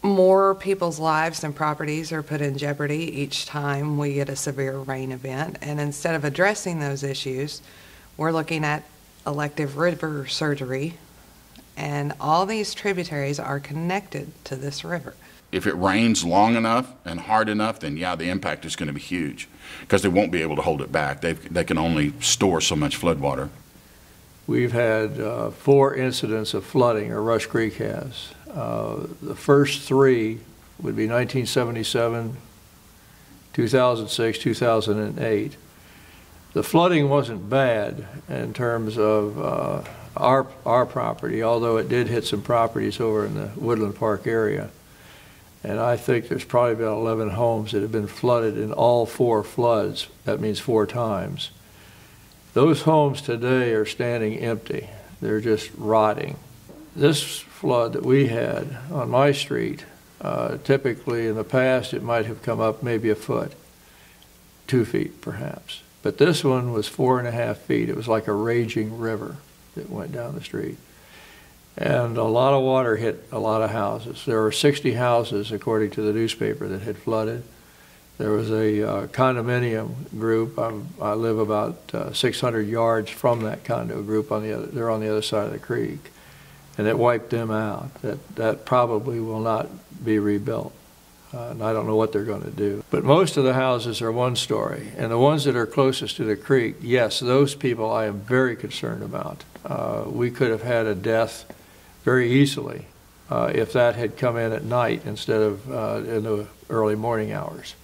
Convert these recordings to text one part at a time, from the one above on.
More people's lives and properties are put in jeopardy each time we get a severe rain event, and instead of addressing those issues, we're looking at elective river surgery, and all these tributaries are connected to this river. If it rains long enough and hard enough, then yeah, the impact is going to be huge because they won't be able to hold it back. They can only store so much floodwater. We've had 4 incidents of flooding, or Rush Creek has. The first 3 would be 1977, 2006, 2008. The flooding wasn't bad in terms of our property, although it did hit some properties over in the Woodland Park area. And I think there's probably about 11 homes that have been flooded in all 4 floods. That means 4 times. Those homes today are standing empty. They're just rotting. This flood that we had on my street, typically in the past it might have come up maybe a foot, 2 feet perhaps. But this one was 4.5 feet. It was like a raging river that went down the street. And a lot of water hit a lot of houses. There were 60 houses, according to the newspaper, that had flooded. There was a condominium group. I live about 600 yards from that condo group. They're on the other side of the creek, and it wiped them out. That probably will not be rebuilt, and I don't know what they're going to do. But most of the houses are 1-story, and the ones that are closest to the creek, yes, those people I am very concerned about. We could have had a death very easily if that had come in at night instead of in the early morning hours.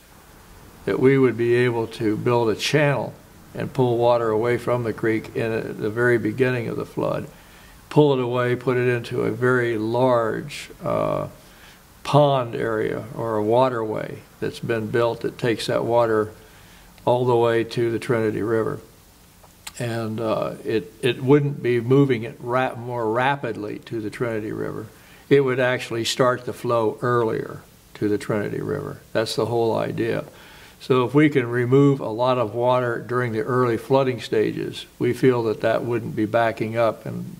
That we would be able to build a channel and pull water away from the creek in the very beginning of the flood, pull it away, put it into a very large pond area or a waterway that's been built that takes that water all the way to the Trinity River. And it wouldn't be moving it more rapidly to the Trinity River. It would actually start the flow earlier to the Trinity River. That's the whole idea. So if we can remove a lot of water during the early flooding stages, we feel that that wouldn't be backing up and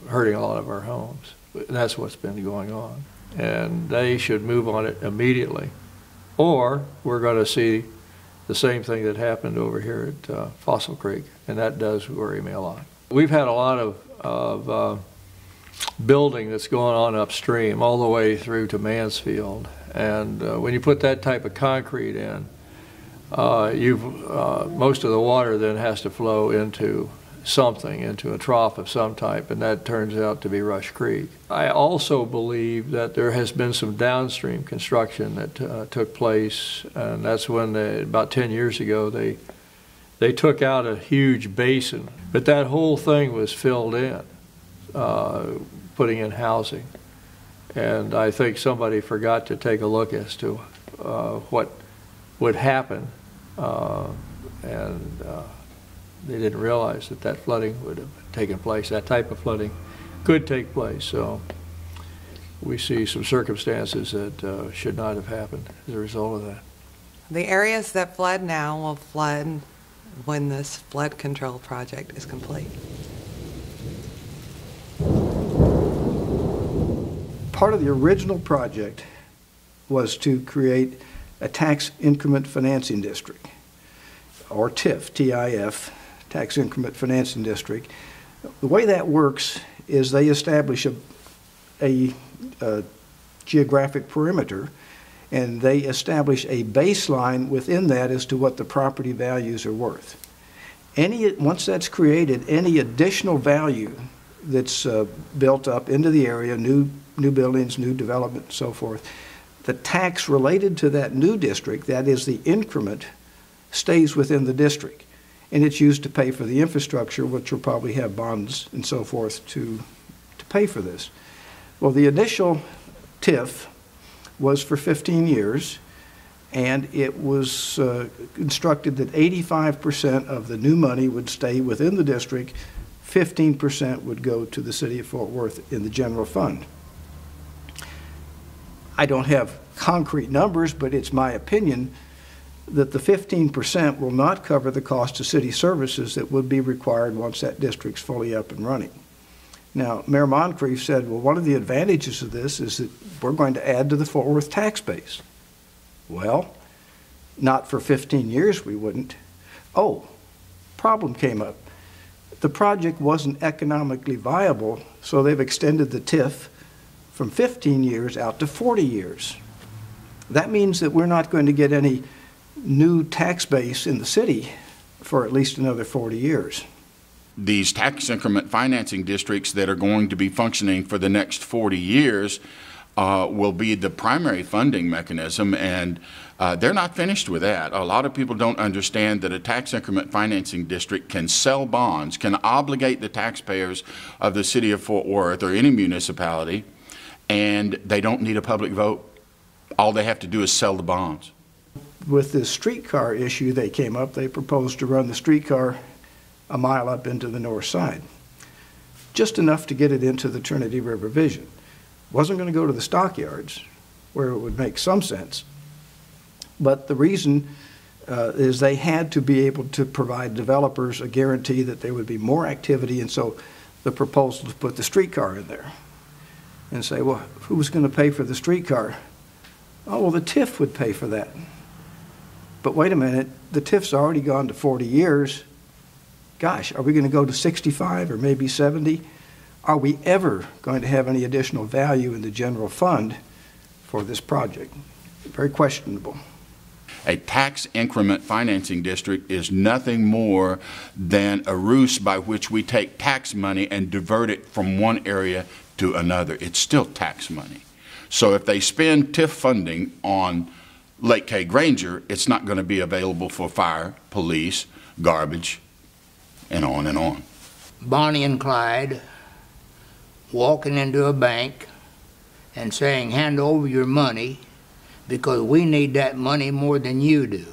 hurting a lot of our homes. And that's what's been going on. And they should move on it immediately. Or we're going to see the same thing that happened over here at Fossil Creek, and that does worry me a lot. We've had a lot of building that's going on upstream all the way through to Mansfield. And when you put that type of concrete in, most of the water then has to flow into something, into a trough of some type, and that turns out to be Rush Creek. I also believe that there has been some downstream construction that took place, and that's when about 10 years ago they took out a huge basin, but that whole thing was filled in, putting in housing. And I think somebody forgot to take a look as to what would happen, and they didn't realize that that flooding would have taken place. That type of flooding could take place. So we see some circumstances that should not have happened as a result of that. The areas that flood now will flood when this flood control project is complete. Part of the original project was to create a tax increment financing district, or TIF, T-I-F, tax increment financing district. The way that works is they establish a geographic perimeter, and they establish a baseline within that as to what the property values are worth. Once that's created, any additional value that's built up into the area, new buildings, new development, and so forth, the tax related to that new district, that is the increment, stays within the district. And it's used to pay for the infrastructure, which will probably have bonds and so forth to pay for this. Well, the initial TIF was for 15 years, and it was constructed that 85% of the new money would stay within the district, 15% would go to the city of Fort Worth in the general fund. I don't have concrete numbers, but it's my opinion that the 15% will not cover the cost of city services that would be required once that district's fully up and running. Now, Mayor Moncrief said, well, one of the advantages of this is that we're going to add to the Fort Worth tax base. Well, not for 15 years we wouldn't. Oh, problem came up. The project wasn't economically viable, so they've extended the TIF from 15 years out to 40 years. That means that we're not going to get any new tax base in the city for at least another 40 years. These tax increment financing districts that are going to be functioning for the next 40 years will be the primary funding mechanism, and they're not finished with that. A lot of people don't understand that a tax increment financing district can sell bonds, can obligate the taxpayers of the city of Fort Worth or any municipality, and they don't need a public vote. All they have to do is sell the bonds. With this streetcar issue they came up, they proposed to run the streetcar a mile up into the north side, just enough to get it into the Trinity River Vision. Wasn't going to go to the stockyards, where it would make some sense. But the reason is they had to be able to provide developers a guarantee that there would be more activity, and so the proposal to put the streetcar in there. And say, well, who's going to pay for the streetcar? Oh, well, the TIF would pay for that. But wait a minute, the TIF's already gone to 40 years. Gosh, are we going to go to 65 or maybe 70? Are we ever going to have any additional value in the general fund for this project? Very questionable. A tax increment financing district is nothing more than a ruse by which we take tax money and divert it from one area to another. It's still tax money. So if they spend TIF funding on Lake K. Granger, it's not going to be available for fire, police, garbage, and on and on. Bonnie and Clyde walking into a bank and saying, hand over your money because we need that money more than you do.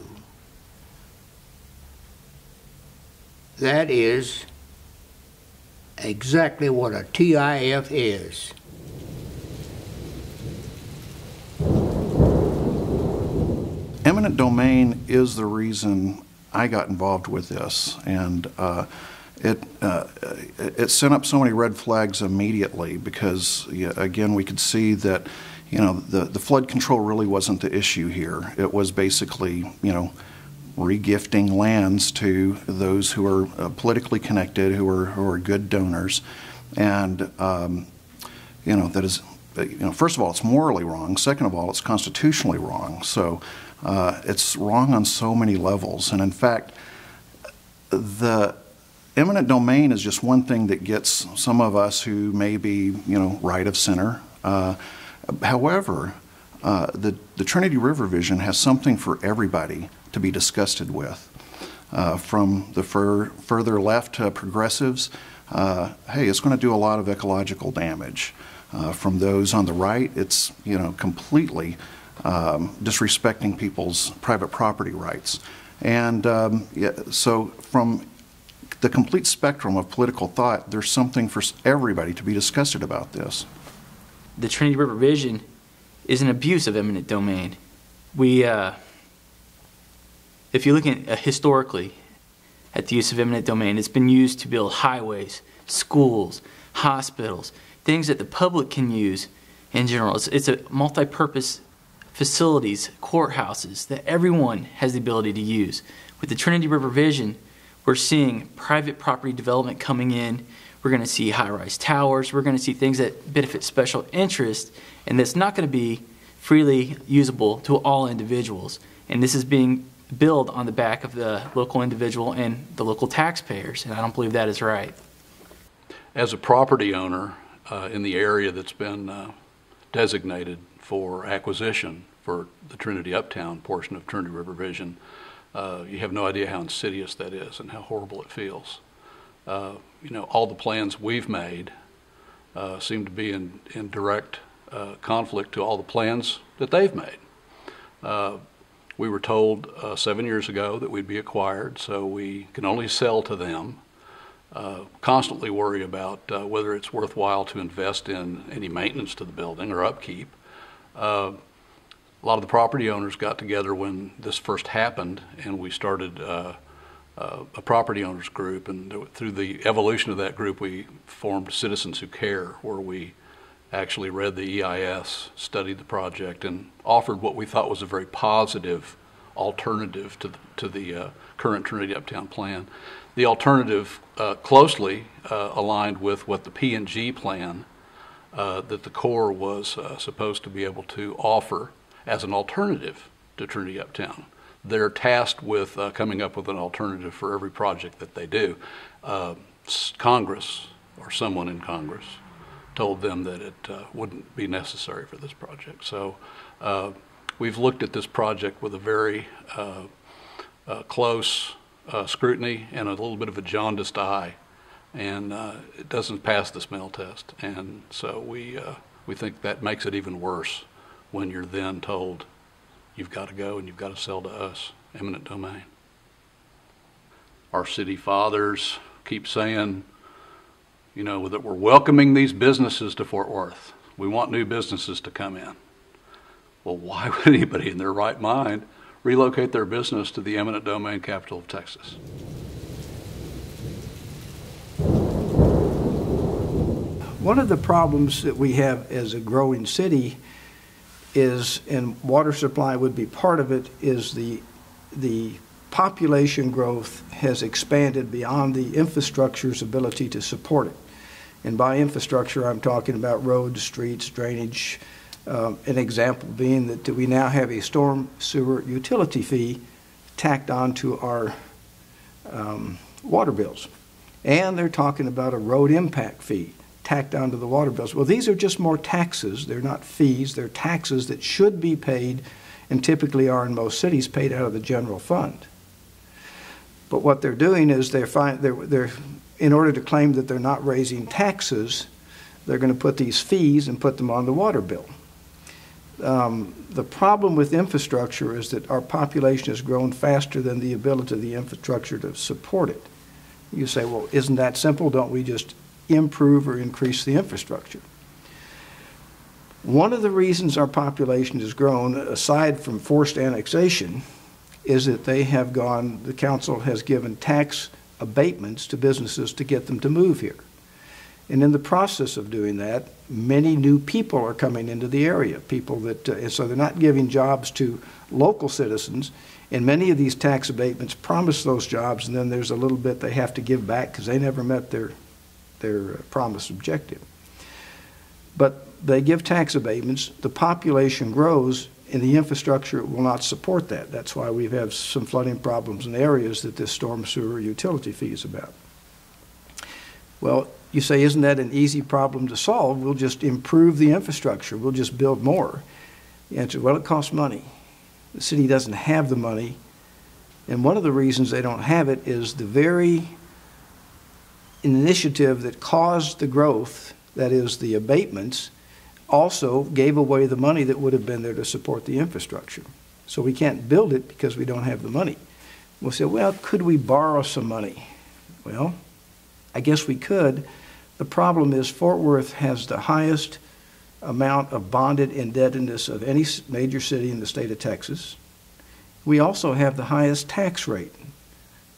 That is exactly what a TIF is. Eminent domain is the reason I got involved with this, and it sent up so many red flags immediately because, again, we could see that, the flood control really wasn't the issue here. It was basically, regifting lands to those who are politically connected, who are good donors, and that is, first of all, it's morally wrong. Second of all, it's constitutionally wrong. So it's wrong on so many levels. And in fact, the eminent domain is just one thing that gets some of us who may be, right of center. However, the Trinity River Vision has something for everybody to be disgusted with. From the further left progressives, hey, it's going to do a lot of ecological damage. From those on the right, it's completely disrespecting people's private property rights. And so from the complete spectrum of political thought, there's something for everybody to be disgusted about this. The Trinity River Vision is an abuse of eminent domain. If you look at historically at the use of eminent domain, it's been used to build highways, schools, hospitals, things that the public can use in general. It's a multi-purpose facilities, courthouses that everyone has the ability to use. With the Trinity River Vision, we're seeing private property development coming in. We're going to see high-rise towers. We're going to see things that benefit special interest, and that's not going to be freely usable to all individuals. And this is being billed on the back of the local individual and the local taxpayers, and I don't believe that is right. As a property owner in the area that's been designated for acquisition for the Trinity Uptown portion of Trinity River Vision, you have no idea how insidious that is and how horrible it feels. All the plans we've made seem to be in direct conflict to all the plans that they've made. We were told 7 years ago that we'd be acquired, so we can only sell to them. Constantly worry about whether it's worthwhile to invest in any maintenance to the building or upkeep. A lot of the property owners got together when this first happened, and we started a property owners group, and through the evolution of that group, we formed Citizens Who Care, where we actually read the EIS, studied the project, and offered what we thought was a very positive alternative to the current Trinity Uptown Plan. The alternative closely aligned with what the P&G plan that the Corps was supposed to be able to offer as an alternative to Trinity Uptown. They're tasked with coming up with an alternative for every project that they do. Congress, or someone in Congress, told them that it wouldn't be necessary for this project. So we've looked at this project with a very close scrutiny and a little bit of a jaundiced eye, and it doesn't pass the smell test. And so we think that makes it even worse when you're then told you've got to go and you've got to sell to us, eminent domain. Our city fathers keep saying, you know, that we're welcoming these businesses to Fort Worth. We want new businesses to come in. Well, why would anybody in their right mind relocate their business to the eminent domain capital of Texas? One of the problems that we have as a growing city is, and water supply would be part of it, is the population growth has expanded beyond the infrastructure's ability to support it. And by infrastructure, I'm talking about roads, streets, drainage. An example being that we now have a storm sewer utility fee tacked onto our water bills. And they're talking about a road impact fee tacked onto the water bills. Well, these are just more taxes. They're not fees. They're taxes that should be paid, and typically are in most cities, paid out of the general fund. But what they're doing is they're in order to claim that they're not raising taxes, they're going to put these fees and put them on the water bill. The problem with infrastructure is that our population has grown faster than the ability of the infrastructure to support it. You say, well, isn't that simple? Don't we just improve or increase the infrastructure? One of the reasons our population has grown, aside from forced annexation, is that the council has given tax abatements to businesses to get them to move here. And in the process of doing that, many new people are coming into the area, people that, and so they're not giving jobs to local citizens, and many of these tax abatements promise those jobs, and then there's a little bit they have to give back because they never met their promised objective. But they give tax abatements, the population grows, and the infrastructure will not support that. That's why we have some flooding problems in areas that this storm sewer utility fee is about. Well, you say, isn't that an easy problem to solve? We'll just improve the infrastructure. We'll just build more. The answer, well, it costs money. The city doesn't have the money. And one of the reasons they don't have it is the very initiative that caused the growth, that is the abatements, also gave away the money that would have been there to support the infrastructure. So we can't build it because we don't have the money. We'll say, well, could we borrow some money? Well, I guess we could. The problem is Fort Worth has the highest amount of bonded indebtedness of any major city in the state of Texas. We also have the highest tax rate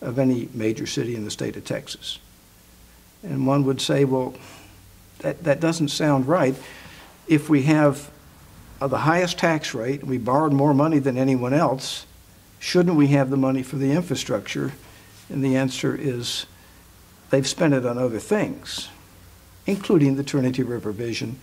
of any major city in the state of Texas. And one would say, well, that doesn't sound right. If we have the highest tax rate and we borrowed more money than anyone else, shouldn't we have the money for the infrastructure? And the answer is they've spent it on other things, including the Trinity River Vision